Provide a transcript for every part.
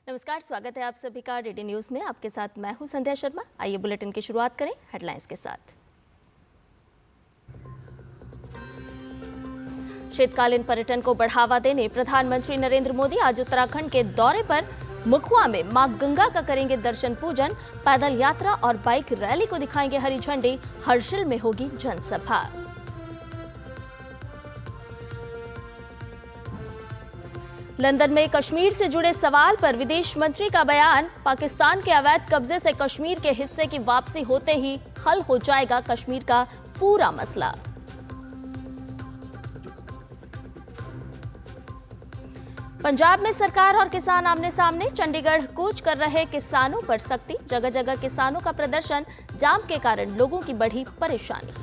नमस्कार, स्वागत है आप सभी का डीडी न्यूज में। आपके साथ मैं हूं संध्या शर्मा। आइए बुलेटिन की शुरुआत करें हेडलाइंस के साथ। शीतकालीन पर्यटन को बढ़ावा देने प्रधानमंत्री नरेंद्र मोदी आज उत्तराखंड के दौरे पर। मुखवा में मां गंगा का करेंगे दर्शन पूजन, पैदल यात्रा और बाइक रैली को दिखाएंगे हरी झंडी। हर्षिल में होगी जनसभा। लंदन में कश्मीर से जुड़े सवाल पर विदेश मंत्री का बयान। पाकिस्तान के अवैध कब्जे से कश्मीर के हिस्से की वापसी होते ही हल हो जाएगा कश्मीर का पूरा मसला। पंजाब में सरकार और किसान आमने सामने, चंडीगढ़ कूच कर रहे किसानों पर सख्ती। जगह जगह किसानों का प्रदर्शन, जाम के कारण लोगों की बढ़ी परेशानी।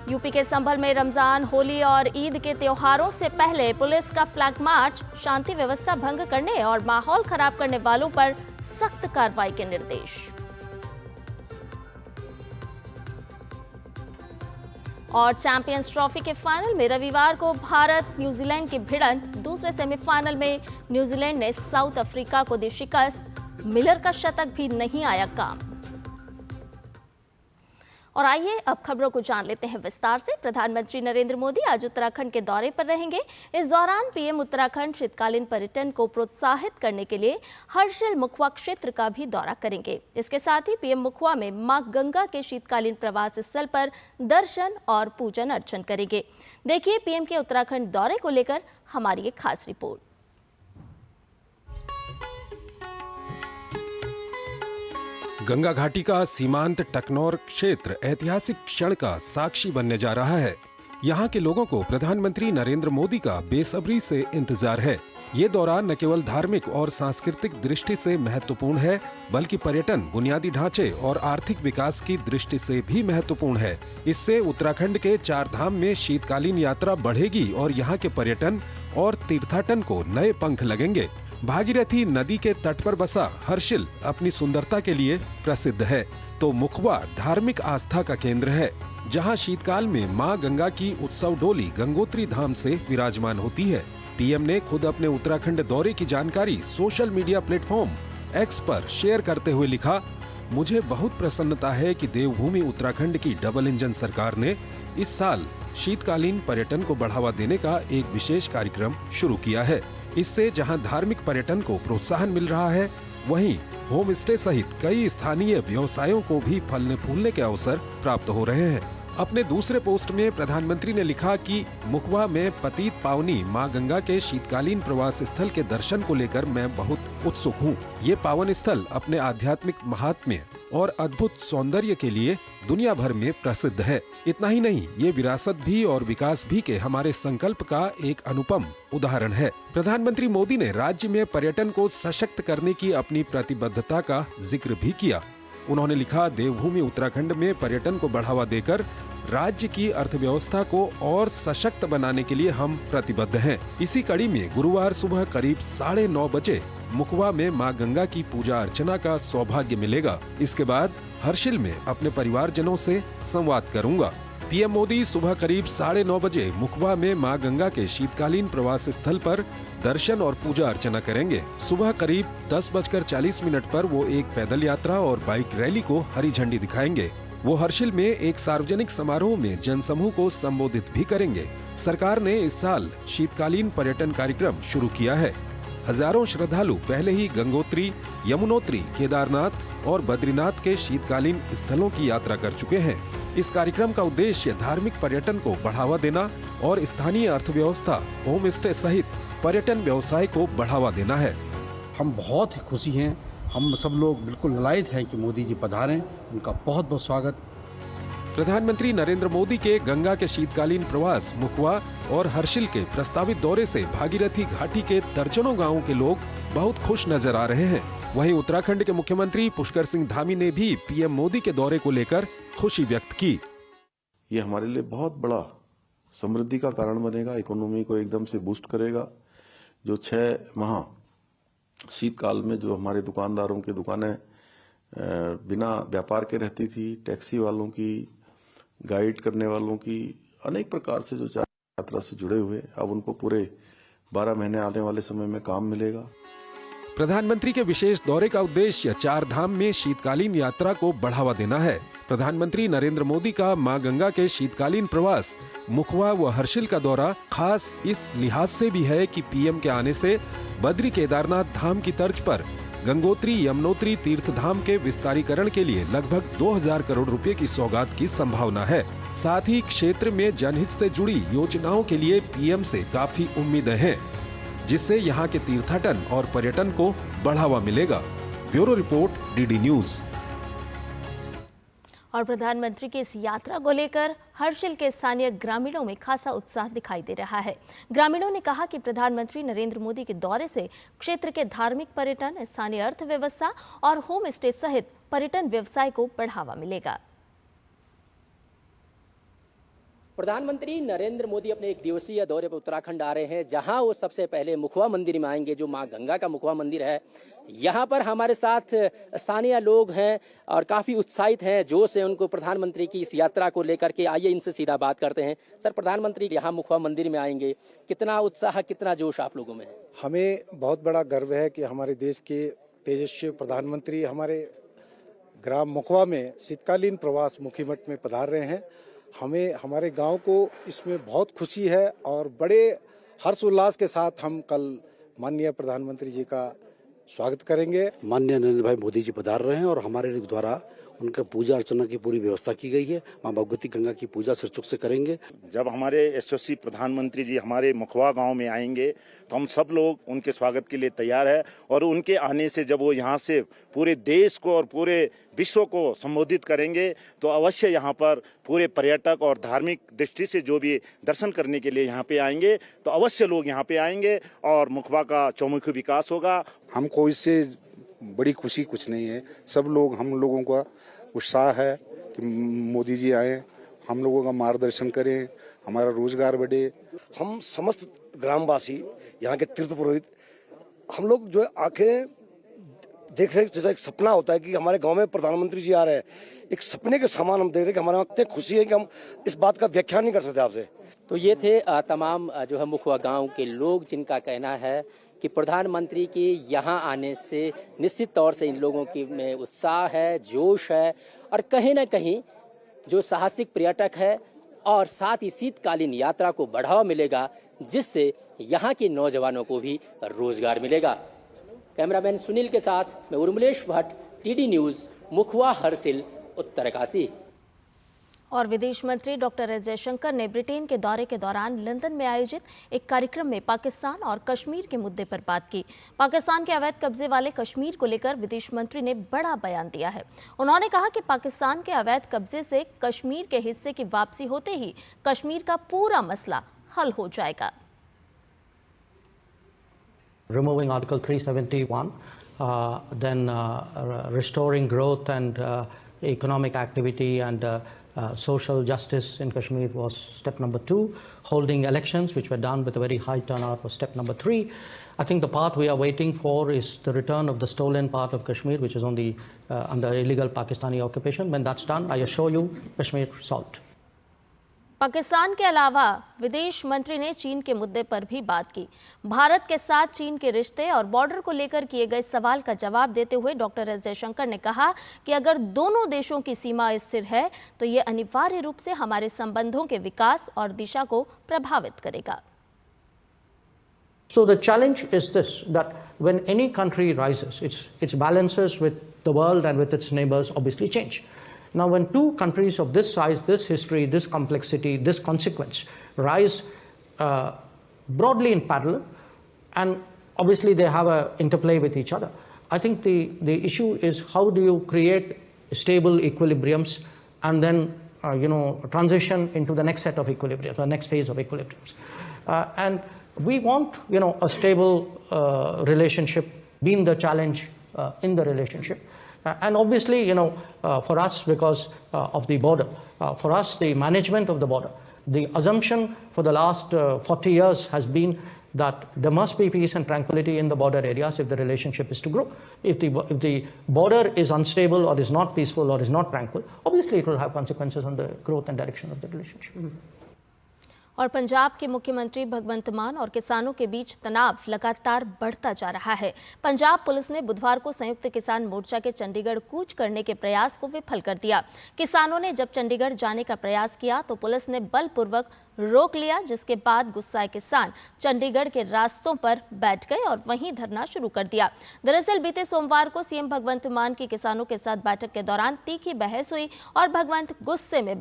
यूपी के संभल में रमजान, होली और ईद के त्योहारों से पहले पुलिस का फ्लैग मार्च। शांति व्यवस्था भंग करने और माहौल खराब करने वालों पर सख्त कार्रवाई के निर्देश। और चैंपियंस ट्रॉफी के फाइनल में रविवार को भारत न्यूजीलैंड की भिड़ंत। दूसरे सेमीफाइनल में न्यूजीलैंड ने साउथ अफ्रीका को दी शिकस्त। मिलर का शतक भी नहीं आया काम। और आइए अब खबरों को जान लेते हैं विस्तार से। प्रधानमंत्री नरेंद्र मोदी आज उत्तराखंड के दौरे पर रहेंगे। इस दौरान पीएम उत्तराखंड शीतकालीन पर्यटन को प्रोत्साहित करने के लिए हर्षिल मुखवा क्षेत्र का भी दौरा करेंगे। इसके साथ ही पीएम मुखवा में मां गंगा के शीतकालीन प्रवास स्थल पर दर्शन और पूजन अर्चन करेंगे। देखिए पीएम के उत्तराखंड दौरे को लेकर हमारी एक खास रिपोर्ट। गंगा घाटी का सीमांत टकनौर क्षेत्र ऐतिहासिक क्षण का साक्षी बनने जा रहा है। यहाँ के लोगों को प्रधानमंत्री नरेंद्र मोदी का बेसब्री से इंतजार है। ये दौरा न केवल धार्मिक और सांस्कृतिक दृष्टि से महत्वपूर्ण है, बल्कि पर्यटन, बुनियादी ढांचे और आर्थिक विकास की दृष्टि से भी महत्वपूर्ण है। इससे उत्तराखंड के 4 धाम में शीतकालीन यात्रा बढ़ेगी और यहाँ के पर्यटन और तीर्थाटन को नए पंख लगेंगे। भागीरथी नदी के तट पर बसा हर्षिल अपनी सुंदरता के लिए प्रसिद्ध है, तो मुखवा धार्मिक आस्था का केंद्र है, जहां शीतकाल में मां गंगा की उत्सव डोली गंगोत्री धाम से विराजमान होती है। पीएम ने खुद अपने उत्तराखंड दौरे की जानकारी सोशल मीडिया प्लेटफॉर्म एक्स पर शेयर करते हुए लिखा, मुझे बहुत प्रसन्नता है कि देवभूमि उत्तराखंड की डबल इंजन सरकार ने इस साल शीतकालीन पर्यटन को बढ़ावा देने का एक विशेष कार्यक्रम शुरू किया है। इससे जहां धार्मिक पर्यटन को प्रोत्साहन मिल रहा है, वहीं होम स्टे सहित कई स्थानीय व्यवसायों को भी फलने फूलने के अवसर प्राप्त हो रहे हैं। अपने दूसरे पोस्ट में प्रधानमंत्री ने लिखा कि मुखवा में पतित पावनी मां गंगा के शीतकालीन प्रवास स्थल के दर्शन को लेकर मैं बहुत उत्सुक हूं। ये पावन स्थल अपने आध्यात्मिक महात्म्य और अद्भुत सौंदर्य के लिए दुनिया भर में प्रसिद्ध है। इतना ही नहीं, ये विरासत भी और विकास भी के हमारे संकल्प का एक अनुपम उदाहरण है। प्रधानमंत्री मोदी ने राज्य में पर्यटन को सशक्त करने की अपनी प्रतिबद्धता का जिक्र भी किया। उन्होंने लिखा, देवभूमि उत्तराखंड में पर्यटन को बढ़ावा देकर राज्य की अर्थव्यवस्था को और सशक्त बनाने के लिए हम प्रतिबद्ध हैं। इसी कड़ी में गुरुवार सुबह करीब 9:30 बजे मुखवा में मां गंगा की पूजा अर्चना का सौभाग्य मिलेगा। इसके बाद हर्षिल में अपने परिवारजनों से संवाद करूंगा। पीएम मोदी सुबह करीब 9:30 बजे मुखवा में मां गंगा के शीतकालीन प्रवास स्थल पर दर्शन और पूजा अर्चना करेंगे। सुबह करीब 10:40 पर वो एक पैदल यात्रा और बाइक रैली को हरी झंडी दिखाएंगे। वो हर्षिल में एक सार्वजनिक समारोह में जनसमूह को संबोधित भी करेंगे। सरकार ने इस साल शीतकालीन पर्यटन कार्यक्रम शुरू किया है। हजारों श्रद्धालु पहले ही गंगोत्री, यमुनोत्री, केदारनाथ और बद्रीनाथ के शीतकालीन स्थलों की यात्रा कर चुके हैं। इस कार्यक्रम का उद्देश्य धार्मिक पर्यटन को बढ़ावा देना और स्थानीय अर्थव्यवस्था, होम स्टे सहित पर्यटन व्यवसाय को बढ़ावा देना है। हम बहुत ही खुशी हैं, हम सब लोग बिल्कुल ललायत हैं कि मोदी जी पधारें। उनका बहुत बहुत स्वागत। प्रधानमंत्री नरेंद्र मोदी के गंगा के शीतकालीन प्रवास, मुखवा और हर्षिल के प्रस्तावित दौरे से भागीरथी घाटी के दर्जनों गांवों के लोग बहुत खुश नजर आ रहे हैं। वहीं उत्तराखंड के मुख्यमंत्री पुष्कर सिंह धामी ने भी पीएम मोदी के दौरे को लेकर खुशी व्यक्त की। ये हमारे लिए बहुत बड़ा समृद्धि का कारण बनेगा, इकोनॉमी को एकदम से बूस्ट करेगा। जो 6 माह शीतकाल में जो हमारे दुकानदारों की दुकानें बिना व्यापार के रहती थी, टैक्सी वालों की, गाइड करने वालों की, अनेक प्रकार से जो यात्रा से जुड़े हुए, अब उनको पूरे 12 महीने आने वाले समय में काम मिलेगा। प्रधानमंत्री के विशेष दौरे का उद्देश्य 4 धाम में शीतकालीन यात्रा को बढ़ावा देना है। प्रधानमंत्री नरेंद्र मोदी का मां गंगा के शीतकालीन प्रवास मुखवा व हर्षिल का दौरा खास इस लिहाज से भी है कि पीएम के आने से बद्री केदारनाथ धाम की तर्ज पर गंगोत्री यमुनोत्री तीर्थ धाम के विस्तारीकरण के लिए लगभग 2000 करोड़ रुपए की सौगात की संभावना है। साथ ही क्षेत्र में जनहित से जुड़ी योजनाओं के लिए पीएम से काफी उम्मीदें हैं, जिससे यहाँ के तीर्थाटन और पर्यटन को बढ़ावा मिलेगा। Bureau report, DD news. और प्रधानमंत्री की इस यात्रा को लेकर हर्षिल के स्थानीय ग्रामीणों में खासा उत्साह दिखाई दे रहा है। ग्रामीणों ने कहा कि प्रधानमंत्री नरेंद्र मोदी के दौरे से क्षेत्र के धार्मिक पर्यटन, स्थानीय अर्थव्यवस्था और होम स्टे सहित पर्यटन व्यवसाय को बढ़ावा मिलेगा। प्रधानमंत्री नरेंद्र मोदी अपने 1 दिवसीय दौरे पर उत्तराखंड आ रहे हैं, जहां वो सबसे पहले मुखवा मंदिर में आएंगे, जो मां गंगा का मुखवा मंदिर है। यहां पर हमारे साथ स्थानीय लोग हैं और काफी उत्साहित हैं, जोश है उनको प्रधानमंत्री की इस यात्रा को लेकर के। आइए इनसे सीधा बात करते हैं। सर, प्रधानमंत्री यहाँ मुखवा मंदिर में आएंगे, कितना उत्साह, कितना जोश आप लोगों में है? हमें बहुत बड़ा गर्व है कि हमारे देश के तेजस्वी प्रधानमंत्री हमारे ग्राम मुखवा में शीतकालीन प्रवास मुखीमठ में पधार रहे हैं। हमें, हमारे गांव को इसमें बहुत खुशी है और बड़े हर्ष उल्लास के साथ हम कल माननीय प्रधानमंत्री जी का स्वागत करेंगे। माननीय नरेंद्र भाई मोदी जी पधार रहे हैं और हमारे द्वारा उनका पूजा अर्चना की पूरी व्यवस्था की गई है। मां भगवती गंगा की पूजा सिरचुक से करेंगे। जब हमारे यशस्वी प्रधानमंत्री जी हमारे मुखवा गांव में आएंगे तो हम सब लोग उनके स्वागत के लिए तैयार है। और उनके आने से जब वो यहाँ से पूरे देश को और पूरे विश्व को संबोधित करेंगे तो अवश्य यहाँ पर पूरे पर्यटक और धार्मिक दृष्टि से जो भी दर्शन करने के लिए यहाँ पे आएंगे तो अवश्य लोग यहाँ पे आएंगे और मुखवा का चौमुखी विकास होगा। हमको इससे बड़ी खुशी कुछ नहीं है। सब लोग, हम लोगों का उत्साह है कि मोदी जी आए, हम लोगों का मार्गदर्शन करें, हमारा रोजगार बढ़े। हम समस्त ग्रामवासी, यहाँ के तीर्थ पुरोहित, हम लोग जो आंखें देख रहे, जैसा एक सपना होता है कि हमारे गांव में प्रधानमंत्री जी आ रहे हैं, एक सपने के समान हम देख रहे हैं कि हमारे वहाँ इतनी खुशी है कि हम इस बात का व्याख्या नहीं कर सकते आपसे। तो ये थे तमाम जो है मुखवा गांव के लोग, जिनका कहना है कि प्रधानमंत्री के यहाँ आने से निश्चित तौर से इन लोगों की में उत्साह है, जोश है और कहीं ना कहीं जो साहसिक पर्यटक है और साथ ही शीतकालीन यात्रा को बढ़ावा मिलेगा, जिससे यहाँ के नौजवानों को भी रोजगार मिलेगा। कैमरामैन सुनील के साथ मैं उर्मिलेश भट्ट, टीडी न्यूज़, मुखवा, हर्षिल, उत्तरकाशी। और विदेश मंत्री डॉक्टर एस जयशंकर ने ब्रिटेन के दौरे के दौरान लंदन में आयोजित एक कार्यक्रम में पाकिस्तान और कश्मीर के मुद्दे पर बात की। पाकिस्तान के अवैध कब्जे वाले कश्मीर को लेकर विदेश मंत्री ने बड़ा बयान दिया है। उन्होंने कहा कि पाकिस्तान के अवैध कब्जे से कश्मीर के हिस्से की वापसी होते ही कश्मीर का पूरा मसला हल हो जाएगा। Removing Article 371, then restoring growth and economic activity and social justice in Kashmir was step number 2. Holding elections, which were done with a very high turnout, was step number 3. I think the part we are waiting for is the return of the stolen part of Kashmir, which is on the under illegal Pakistani occupation. When that's done, I assure you, Kashmir solved. Pakistan के अलावा विदेश मंत्री ने चीन के मुद्दे पर भी बात की। भारत के साथ चीन के रिश्ते और बॉर्डर को लेकर किए गए सवाल का जवाब देते हुए डॉक्टर एस जयशंकर ने कहा कि अगर दोनों देशों की सीमा स्थिर है तो ये अनिवार्य रूप से हमारे संबंधों के विकास और दिशा को प्रभावित करेगा। So the challenge is this, that when any country rises, its balances with the world and with its neighbors obviously change. Now, when two countries of this size, this history, this complexity, this consequence rise broadly in parallel, and obviously they have an interplay with each other, I think the issue is how do you create stable equilibriums and then transition into the next set of equilibriums, the next phase of equilibriums. And we want a stable relationship being the challenge in the relationship. And obviously, for us, because of the border, for us, the management of the border, the assumption for the last 40 years has been that there must be peace and tranquility in the border areas if the relationship is to grow. If the border is unstable or is not peaceful or is not tranquil, obviously it will have consequences on the growth and direction of the relationship. और पंजाब के मुख्यमंत्री भगवंत मान और किसानों के बीच तनाव लगातार बढ़ता जा रहा है। पंजाब पुलिस ने बुधवार को संयुक्त किसान मोर्चा के चंडीगढ़ कूच करने के प्रयास को विफल कर दिया। किसानों ने जब चंडीगढ़ जाने का प्रयास किया तो पुलिस ने बलपूर्वक रोक लिया, जिसके बाद गुस्साए किसान चंडीगढ़ के रास्तों पर बैठ गए और वहीं धरना शुरू कर दिया। दरअसल बीते सोमवार को सीएम भगवंत मान की किसानों के साथ बैठक के दौरान तीखी बहस हुई और भगवंत गुस्से में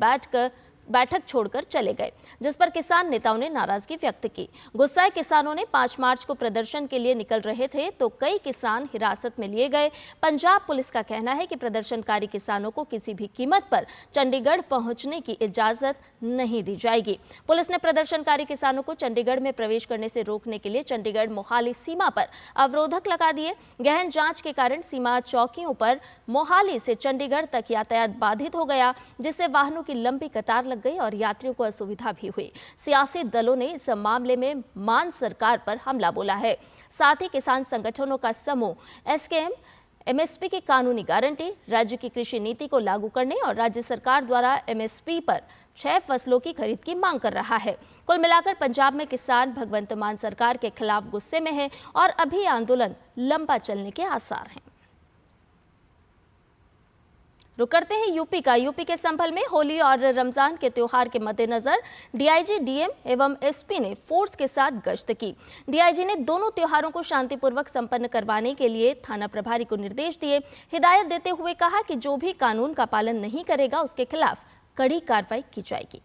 बैठक छोड़कर चले गए, जिस पर किसान नेताओं ने नाराजगी व्यक्त की। गुस्साए किसानों ने 5 मार्च को प्रदर्शन के लिए निकल रहे थे तो कई किसान हिरासत में लिए गए। पंजाब पुलिस का कहना है कि प्रदर्शनकारी किसानों को किसी भी कीमत पर चंडीगढ़ पहुंचने की इजाजत नहीं दी जाएगी। पुलिस ने प्रदर्शनकारी किसानों को चंडीगढ़ में प्रवेश करने से रोकने के लिए चंडीगढ़ मोहाली सीमा पर अवरोधक लगा दिए। गहन जांच के कारण सीमा चौकियों पर मोहाली से चंडीगढ़ तक यातायात बाधित हो गया, जिससे वाहनों की लंबी कतार गई और यात्रियों को असुविधा भी हुई। सियासी दलों ने इस मामले में मान सरकार पर हमला बोला है। साथ ही किसान संगठनों का समूह एसकेएम एमएसपी की कानूनी गारंटी, राज्य की कृषि नीति को लागू करने और राज्य सरकार द्वारा एमएसपी पर 6 फसलों की खरीद की मांग कर रहा है। कुल मिलाकर पंजाब में किसान भगवंत मान सरकार के खिलाफ गुस्से में है और अभी आंदोलन लंबा चलने के आसार हैं। रुक करते हैं यूपी का। यूपी के संभल में होली और रमजान के त्योहार के मद्देनजर डीआईजी, डीएम एवं एसपी ने फोर्स के साथ गश्त की। डीआईजी ने दोनों त्योहारों को शांतिपूर्वक संपन्न करवाने के लिए थाना प्रभारी को निर्देश दिए। हिदायत देते हुए कहा कि जो भी कानून का पालन नहीं करेगा उसके खिलाफ कड़ी कार्रवाई की जाएगी।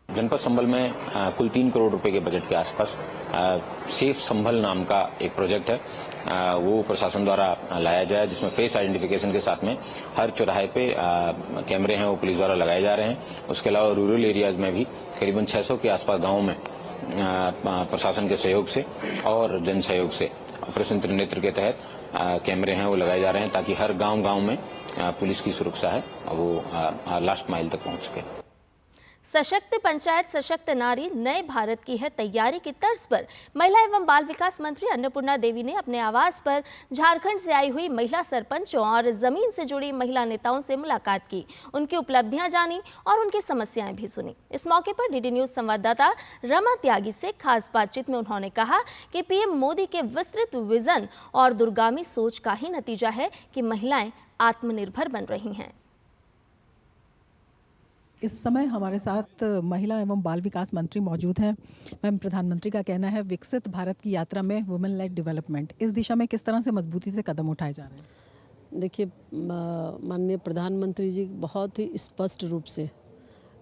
जनपद संभल में कुल 3 करोड़ रुपए के बजट के आसपास सेफ संभल नाम का एक प्रोजेक्ट है, वो प्रशासन द्वारा लाया जाए, जिसमें फेस आइडेंटिफिकेशन के साथ में हर चौराहे पे कैमरे हैं वो पुलिस द्वारा लगाए जा रहे हैं। उसके अलावा रूरल एरियाज में भी करीबन 600 के आसपास गांवों में प्रशासन के सहयोग से और जन सहयोग से ऑपरेशन त्रिनेत्र के तहत कैमरे हैं वो लगाए जा रहे हैं, ताकि हर गांव में पुलिस की सुरक्षा है वो लास्ट माइल तक पहुंच सके। सशक्त पंचायत सशक्त नारी नए भारत की है तैयारी की तर्ज पर महिला एवं बाल विकास मंत्री अन्नपूर्णा देवी ने अपने आवास पर झारखंड से आई हुई महिला सरपंचों और जमीन से जुड़ी महिला नेताओं से मुलाकात की, उनकी उपलब्धियां जानी और उनकी समस्याएं भी सुनी। इस मौके पर डीडी न्यूज संवाददाता रमा त्यागी से खास बातचीत में उन्होंने कहा कि पीएम मोदी के विस्तृत विजन और दूरगामी सोच का ही नतीजा है कि महिलाएं आत्मनिर्भर बन रही हैं। इस समय हमारे साथ महिला एवं बाल विकास मंत्री मौजूद हैं। मैम, प्रधानमंत्री का कहना है विकसित भारत की यात्रा में वुमेन लेड डेवलपमेंट, इस दिशा में किस तरह से मजबूती से कदम उठाए जा रहे हैं? देखिए, माननीय प्रधानमंत्री जी बहुत ही स्पष्ट रूप से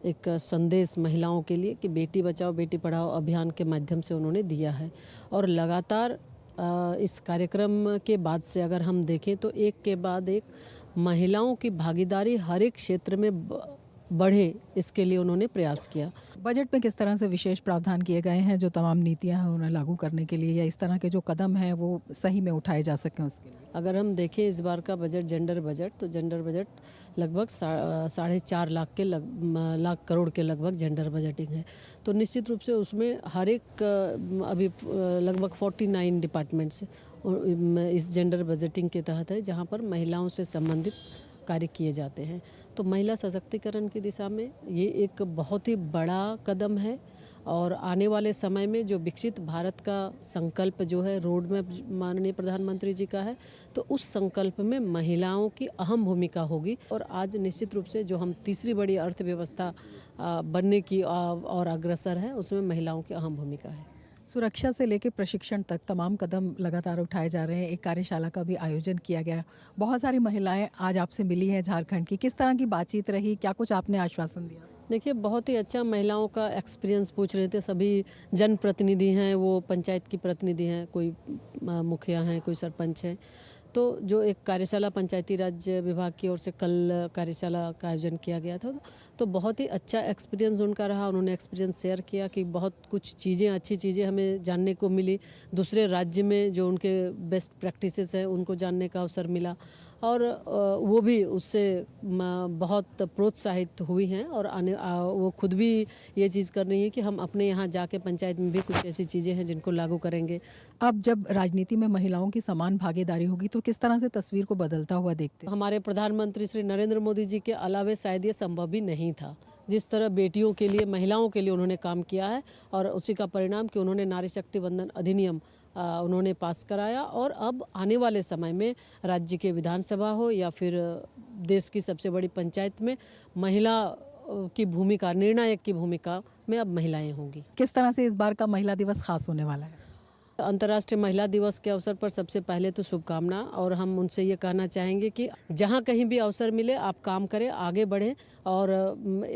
एक संदेश महिलाओं के लिए कि बेटी बचाओ बेटी पढ़ाओ अभियान के माध्यम से उन्होंने दिया है, और लगातार इस कार्यक्रम के बाद से अगर हम देखें तो एक के बाद एक महिलाओं की भागीदारी हर एक क्षेत्र में बढ़े, इसके लिए उन्होंने प्रयास किया। बजट में किस तरह से विशेष प्रावधान किए गए हैं जो तमाम नीतियां हैं उन्हें लागू करने के लिए, या इस तरह के जो कदम हैं वो सही में उठाए जा सकें उसके लिए? अगर हम देखें इस बार का बजट जेंडर बजट, तो जेंडर बजट लगभग 4.5 लाख करोड़ के लगभग जेंडर बजटिंग है। तो निश्चित रूप से उसमें हर एक अभी लगभग 49 डिपार्टमेंट्स इस जेंडर बजटिंग के तहत है, जहाँ पर महिलाओं से संबंधित कार्य किए जाते हैं। तो महिला सशक्तिकरण की दिशा में ये एक बहुत ही बड़ा कदम है, और आने वाले समय में जो विकसित भारत का संकल्प जो है रोड मैप माननीय प्रधानमंत्री जी का है, तो उस संकल्प में महिलाओं की अहम भूमिका होगी। और आज निश्चित रूप से जो हम तीसरी बड़ी अर्थव्यवस्था बनने की और अग्रसर है, उसमें महिलाओं की अहम भूमिका है। सुरक्षा से लेकर प्रशिक्षण तक तमाम कदम लगातार उठाए जा रहे हैं। एक कार्यशाला का भी आयोजन किया गया। बहुत सारी महिलाएं आज आपसे मिली हैं झारखंड की, किस तरह की बातचीत रही, क्या कुछ आपने आश्वासन दिया? देखिए, बहुत ही अच्छा महिलाओं का एक्सपीरियंस पूछ रहे थे। सभी जनप्रतिनिधि हैं, वो पंचायत की प्रतिनिधि हैं, कोई मुखिया हैं, कोई सरपंच हैं। तो जो एक कार्यशाला पंचायती राज विभाग की ओर से कल कार्यशाला का आयोजन किया गया था, तो बहुत ही अच्छा एक्सपीरियंस उनका रहा। उन्होंने एक्सपीरियंस शेयर किया कि बहुत कुछ चीज़ें, अच्छी चीज़ें हमें जानने को मिली। दूसरे राज्य में जो उनके बेस्ट प्रैक्टिसेस हैं उनको जानने का अवसर मिला, और वो भी उससे बहुत प्रोत्साहित हुई हैं और वो खुद भी ये चीज़ कर रही हैं कि हम अपने यहाँ जाके पंचायत में भी कुछ ऐसी चीज़ें हैं जिनको लागू करेंगे। अब जब राजनीति में महिलाओं की समान भागीदारी होगी तो किस तरह से तस्वीर को बदलता हुआ देखते हैं? हमारे प्रधानमंत्री श्री नरेंद्र मोदी जी के अलावे शायद ये संभव भी नहीं था। जिस तरह बेटियों के लिए, महिलाओं के लिए उन्होंने काम किया है और उसी का परिणाम कि उन्होंने नारी शक्ति वंदन अधिनियम उन्होंने पास कराया और अब आने वाले समय में राज्य के विधानसभा हो या फिर देश की सबसे बड़ी पंचायत में महिला की भूमिका, निर्णायक की भूमिका में अब महिलाएं होंगी। किस तरह से इस बार का महिला दिवस खास होने वाला है? अंतर्राष्ट्रीय महिला दिवस के अवसर पर सबसे पहले तो शुभकामना, और हम उनसे ये कहना चाहेंगे कि जहाँ कहीं भी अवसर मिले आप काम करें, आगे बढ़ें, और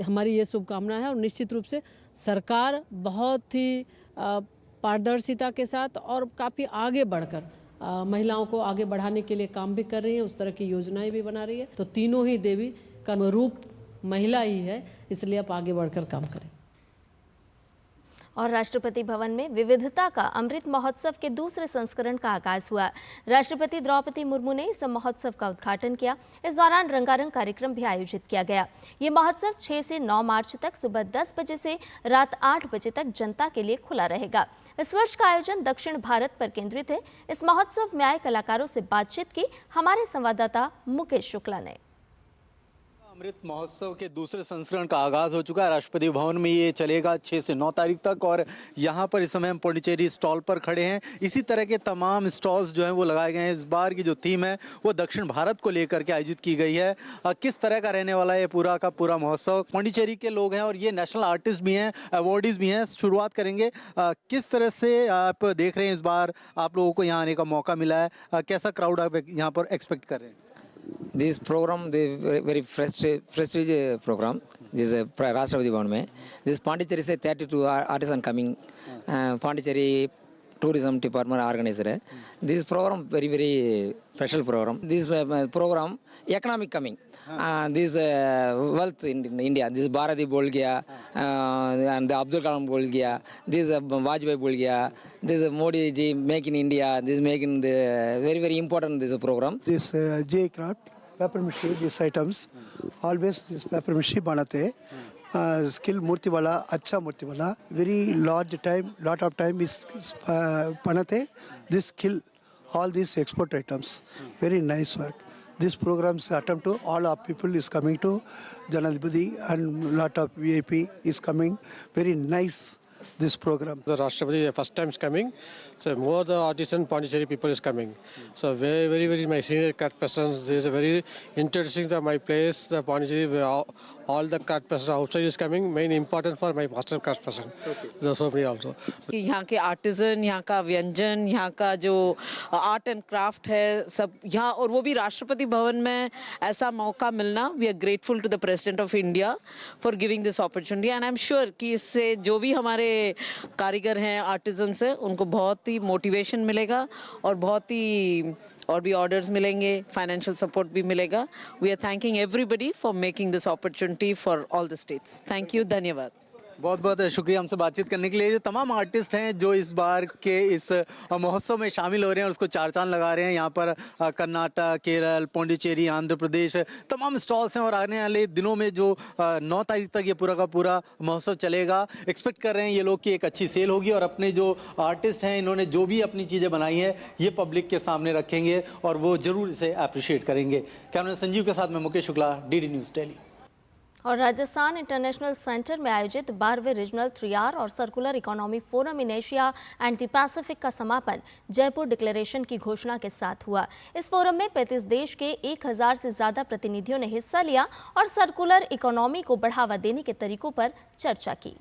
हमारी ये शुभकामना है। और निश्चित रूप से सरकार बहुत ही पारदर्शिता के साथ और काफ़ी आगे बढ़कर महिलाओं को आगे बढ़ाने के लिए काम भी कर रही है, उस तरह की योजनाएं भी बना रही है। तो तीनों ही देवी का रूप महिला ही है, इसलिए आप आगे बढ़कर काम करें। और राष्ट्रपति भवन में विविधता का अमृत महोत्सव के दूसरे संस्करण का आगाज हुआ। राष्ट्रपति द्रौपदी मुर्मू ने इस महोत्सव का उद्घाटन किया। इस दौरान रंगारंग कार्यक्रम भी आयोजित किया गया। ये महोत्सव 6 से 9 मार्च तक सुबह 10 बजे से रात 8 बजे तक जनता के लिए खुला रहेगा। इस वर्ष का आयोजन दक्षिण भारत पर केंद्रित है। इस महोत्सव में आए कलाकारों से बातचीत की हमारे संवाददाता मुकेश शुक्ला ने। अमृत महोत्सव के दूसरे संस्करण का आगाज हो चुका है। राष्ट्रपति भवन में ये चलेगा 6 से 9 तारीख तक, और यहाँ पर इस समय हम पौंडीचेरी स्टॉल पर खड़े हैं। इसी तरह के तमाम स्टॉल्स जो हैं वो लगाए गए हैं। इस बार की जो थीम है वो दक्षिण भारत को लेकर के आयोजित की गई है। किस तरह का रहने वाला है ये पूरा का पूरा महोत्सव? पौंडीचेरी के लोग हैं और ये नेशनल आर्टिस्ट भी हैं, अवार्डीज भी हैं। शुरुआत करेंगे, किस तरह से आप देख रहे हैं इस बार आप लोगों को यहाँ आने का मौका मिला है? कैसा क्राउड आप यहाँ पर एक्सपेक्ट कर रहे हैं? This program, the very prestigious program, this is Rashtrapati Bhavan mein. This Pondicherry se 32 artisans coming. Pondicherry Tourism Department organized है. This program very special program. This program economic coming. This wealth in India. This Bharati बोल गया, and Abdul Kalam बोल गया. This Vajpayee बोल गया. This Modi ji make in India. This making the very important this program. This J craft paper mache, these items always this paper mache बनाते हैं. Skill मूर्ति वाला, अच्छा मूर्ति वाला, very lot of time is बनाते. This skill, all these export items, very nice work. This program's attempt to all our people is coming to Janadipati, and lot of VIP is coming. Very nice this program. The Rashtrapati first time is coming, so more the artisan Pondicherry people is coming. So very my senior craft persons. There is a very interesting my place. The Pondicherry all the craft person outside is coming. Main important for my master craft person. The so many also. कि यहाँ के artesian, यहाँ का व्यंजन, यहाँ का जो art and craft है सब यहाँ, और वो भी राष्ट्रपति भवन में ऐसा मौका मिलना, we are grateful to the president of India for giving this opportunity, and I am sure कि इससे जो भी हमारे कारीगर हैं, आर्टिजन्स हैं, उनको बहुत ही मोटिवेशन मिलेगा और बहुत ही और भी ऑर्डर्स मिलेंगे, फाइनेंशियल सपोर्ट भी मिलेगा. We are thanking everybody for making this opportunity for all the states. Thank you, धन्यवाद. बहुत बहुत शुक्रिया हमसे बातचीत करने के लिए. जो तमाम आर्टिस्ट हैं जो इस बार के इस महोत्सव में शामिल हो रहे हैं और उसको चार चांद लगा रहे हैं. यहाँ पर कर्नाटक, केरल, पौंडीचेरी, आंध्र प्रदेश तमाम स्टॉल्स हैं, और आने वाले दिनों में जो 9 तारीख तक ये पूरा का पूरा महोत्सव चलेगा, एक्सपेक्ट कर रहे हैं ये लोग कि एक अच्छी सेल होगी, और अपने जो आर्टिस्ट हैं इन्होंने जो भी अपनी चीज़ें बनाई हैं ये पब्लिक के सामने रखेंगे और वो ज़रूर इसे अप्रिशिएट करेंगे. कैमरा संजीव के साथ मैं मुकेश शुक्ला, DD न्यूज़ दिल्ली. और राजस्थान इंटरनेशनल सेंटर में आयोजित 12वें रीजनल 3R और circular economy forum in Asia and the Pacific का समापन जयपुर डिक्लेरेशन की घोषणा के साथ हुआ. इस फोरम में 35 देश के 1000 से ज्यादा प्रतिनिधियों ने हिस्सा लिया और सर्कुलर इकोनॉमी को बढ़ावा देने के तरीकों पर चर्चा की.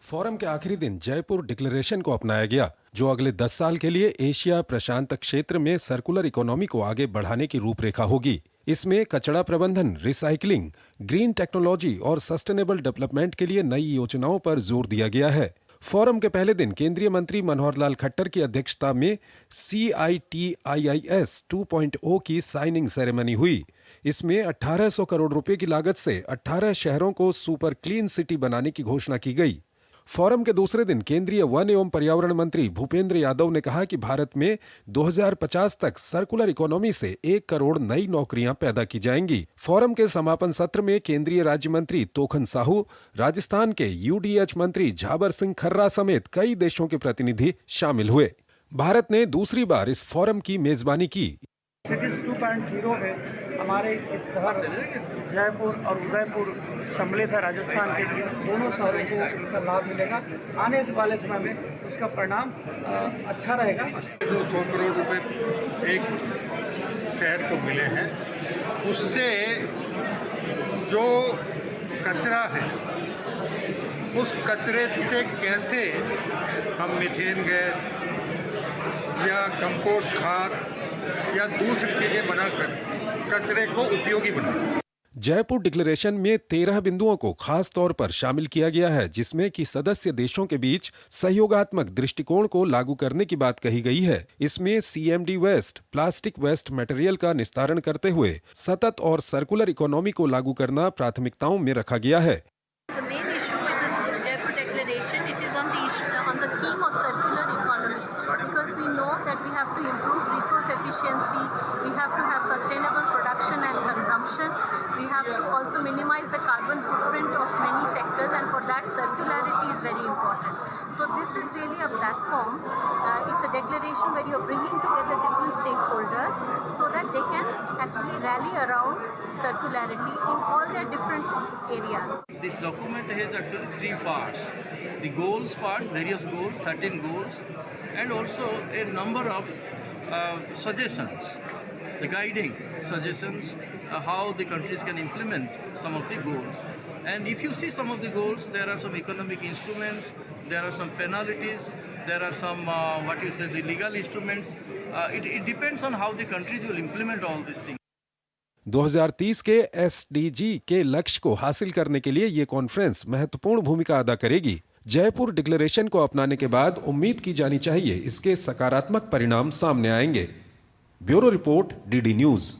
फोरम के आखिरी दिन जयपुर डिक्लेरेशन को अपनाया गया, जो अगले 10 साल के लिए एशिया प्रशांत क्षेत्र में सर्कुलर इकोनॉमी को आगे बढ़ाने की रूपरेखा होगी. इसमें कचरा प्रबंधन, रिसाइकलिंग, ग्रीन टेक्नोलॉजी और सस्टेनेबल डेवलपमेंट के लिए नई योजनाओं पर जोर दिया गया है. फोरम के पहले दिन केंद्रीय मंत्री मनोहर लाल खट्टर की अध्यक्षता में CITIIS 2.0 की साइनिंग सेरेमनी हुई. इसमें 1800 करोड़ रुपए की लागत से 18 शहरों को सुपर क्लीन सिटी बनाने की घोषणा की गई. फोरम के दूसरे दिन केंद्रीय वन एवं पर्यावरण मंत्री भूपेंद्र यादव ने कहा कि भारत में 2050 तक सर्कुलर इकोनॉमी से 1 करोड़ नई नौकरियां पैदा की जाएंगी। फोरम के समापन सत्र में केंद्रीय राज्य मंत्री तोखन साहू, राजस्थान के यूडीएच मंत्री झाबर सिंह खर्रा समेत कई देशों के प्रतिनिधि शामिल हुए। भारत ने दूसरी बार इस फोरम की मेजबानी की। सिटीज 2.0 में हमारे इस शहर जयपुर और उदयपुर सम्मिलित है। राजस्थान के दोनों शहरों को इसका लाभ मिलेगा। आने वाले समय में उसका परिणाम अच्छा रहेगा। 200 करोड़ रुपए एक शहर को मिले हैं, उससे जो कचरा है उस कचरे से कैसे हम मीथेन गैस या कंपोस्ट खाद या दूसरी चीजें बनाकर कचरे को उपयोगी बनाएं। जयपुर डिक्लेरेशन में 13 बिंदुओं को खास तौर पर शामिल किया गया है, जिसमें कि सदस्य देशों के बीच सहयोगात्मक दृष्टिकोण को लागू करने की बात कही गई है। इसमें CMD waste, plastic waste material का निस्तारण करते हुए सतत और सर्कुलर इकोनॉमी को लागू करना प्राथमिकताओं में रखा गया है। Because we know that we have to improve resource efficiency, we have to have sustainable production and consumption, we have to also minimize the carbon footprint of many sectors, and for that circularity is very important. So this is really a platform, it's a declaration where you're bringing together different stakeholders so that they can actually rally around circularity in all their different areas. This document has actually 3 parts. The goals part, various goals, 13 goals, and also a number of suggestions, the guiding suggestions, how the countries can implement some of the goals. And if you see some of the goals, there are some economic instruments, there are some penalties, there are some the legal instruments. It depends on how the countries will implement all these things. 2030 के SDG के लक्ष्य को हासिल करने के लिए ये conference महत्वपूर्ण भूमिका अदा करेगी। जयपुर डिक्लेरेशन को अपनाने के बाद उम्मीद की जानी चाहिए इसके सकारात्मक परिणाम सामने आएंगे। Bureau report, DD news.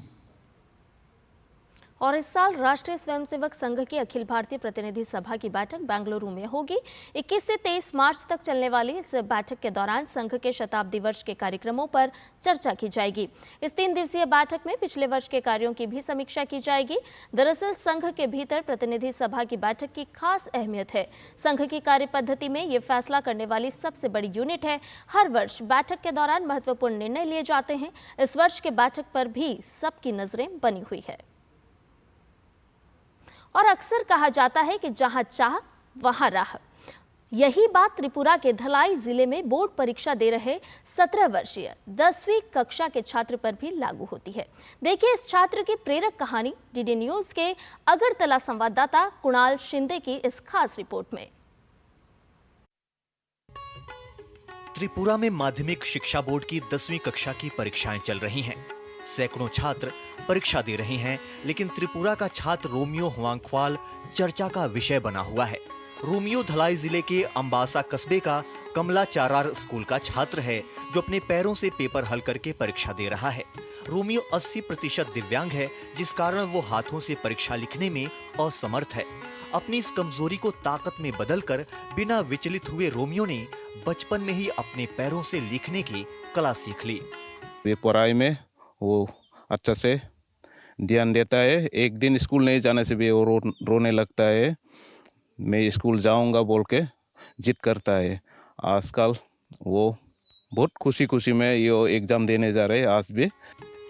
और इस साल राष्ट्रीय स्वयंसेवक संघ की अखिल भारतीय प्रतिनिधि सभा की बैठक बेंगलुरु में होगी। 21 से 23 मार्च तक चलने वाली इस बैठक के दौरान संघ के शताब्दी वर्ष के कार्यक्रमों पर चर्चा की जाएगी। इस 3 दिवसीय बैठक में पिछले वर्ष के कार्यों की भी समीक्षा की जाएगी। दरअसल संघ के भीतर प्रतिनिधि सभा की बैठक की खास अहमियत है। संघ की कार्य पद्धति में ये फैसला करने वाली सबसे बड़ी यूनिट है। हर वर्ष बैठक के दौरान महत्वपूर्ण निर्णय लिए जाते हैं। इस वर्ष के बैठक पर भी सबकी नजरें बनी हुई है। और अक्सर कहा जाता है कि जहां चाह वहां राह। यही बात त्रिपुरा के धलाई जिले में बोर्ड परीक्षा दे रहे 17 वर्षीय 10वीं कक्षा के छात्र पर भी लागू होती है। देखिए इस छात्र की प्रेरक कहानी डीडी न्यूज के अगरतला संवाददाता कुणाल शिंदे की इस खास रिपोर्ट में। त्रिपुरा में माध्यमिक शिक्षा बोर्ड की 10वीं कक्षा की परीक्षाएं चल रही हैं। सैकड़ों छात्र परीक्षा दे रहे हैं, लेकिन त्रिपुरा का छात्र रोमियो हुआंगख्वाल चर्चा का विषय बना हुआ है। रोमियो धलाई जिले के अंबासा कस्बे का कमला चारार स्कूल का छात्र है, जो अपने पैरों से पेपर हल करके परीक्षा दे रहा है। रोमियो 80% दिव्यांग है, जिस कारण वो हाथों से परीक्षा लिखने में असमर्थ है। अपनी इस कमजोरी को ताकत में बदलकर बिना विचलित हुए रोमियो ने बचपन में ही अपने पैरों से लिखने की कला सीख ली। वे पढ़ाई में वो अच्छा से ध्यान देता है। एक दिन स्कूल नहीं जाने से भी वो रोने लगता है। मैं स्कूल जाऊंगा बोल के जिद करता है। आजकल वो बहुत खुशी में ये एग्जाम देने जा रहे हैं। आज भी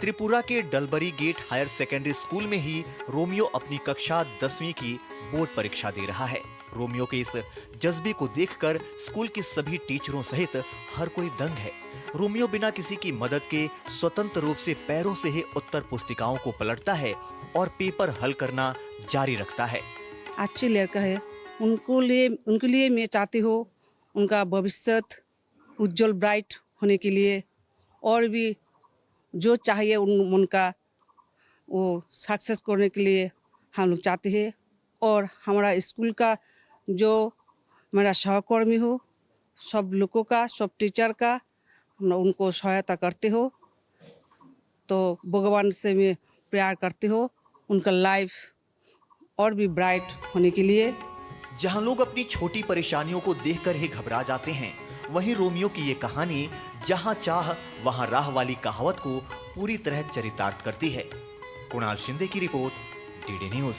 त्रिपुरा के डलबरी गेट हायर सेकेंडरी स्कूल में ही रोमियो अपनी कक्षा 10वीं की बोर्ड परीक्षा दे रहा है। रोमियो के इस जज्बे को देखकर स्कूल के सभी टीचरों सहित हर कोई दंग है। रोमियो बिना किसी की मदद के स्वतंत्र रूप से पैरों से ही उत्तर पुस्तिकाओं को पलटता है और पेपर हल करना जारी रखता है। अच्छे लड़का है, उनके लिए मैं चाहती हूँ उनका भविष्य उज्जवल ब्राइट होने के लिए, और भी जो चाहिए उनका वो सक्सेस करने के लिए हम लोग चाहते हैं। और हमारा स्कूल का जो मेरा सहकर्मी हो, सब लोगों का, सब टीचर का हम उनको सहायता करते हो। तो भगवान से मैं प्यार करती हो उनका लाइफ और भी ब्राइट होने के लिए। जहां लोग अपनी छोटी परेशानियों को देखकर ही घबरा जाते हैं, वहीं रोमियो की ये कहानी जहां चाह वहां राह वाली कहावत को पूरी तरह चरितार्थ करती है। कुणाल शिंदे की रिपोर्ट, डीडी न्यूज।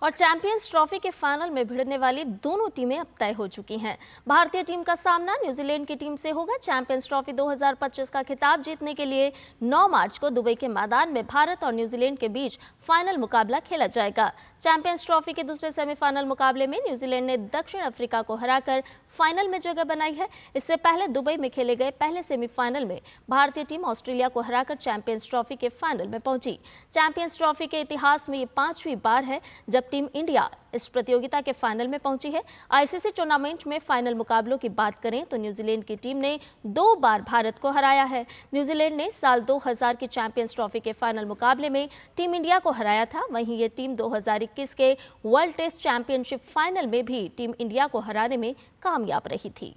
और चैंपियंस ट्रॉफी के फाइनल में भिड़ने वाली दोनों टीमें अब तय हो चुकी हैं। भारतीय टीम का सामना न्यूजीलैंड की टीम से होगा। चैंपियंस ट्रॉफी 2025 का खिताब जीतने के लिए 9 मार्च को दुबई के मैदान में भारत और न्यूजीलैंड के बीच फाइनल मुकाबला खेला जाएगा। चैंपियंस ट्रॉफी के दूसरे सेमीफाइनल मुकाबले में न्यूजीलैंड ने दक्षिण अफ्रीका को हराकर फाइनल में जगह बनाई है। इससे पहले दुबई में खेले गए पहले सेमीफाइनल में भारतीय टीम ऑस्ट्रेलिया को हराकर चैंपियंस ट्रॉफी के फाइनल में पहुंची। चैंपियंस ट्रॉफी के इतिहास में ये 5वीं बार है जब टीम इंडिया इस प्रतियोगिता के फाइनल में पहुंची है। आईसीसी टूर्नामेंट में फाइनल मुकाबलों की बात करें तो न्यूजीलैंड की टीम ने 2 बार भारत को हराया है। न्यूजीलैंड ने साल 2000 की चैंपियंस ट्रॉफी के फाइनल मुकाबले में टीम इंडिया को हराया था। वहीं ये टीम 2021 के वर्ल्ड टेस्ट चैंपियनशिप फाइनल में भी टीम इंडिया को हराने में कामयाब रही थी।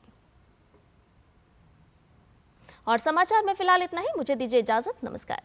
और समाचार में फिलहाल इतना ही। मुझे दीजिए इजाजत। नमस्कार।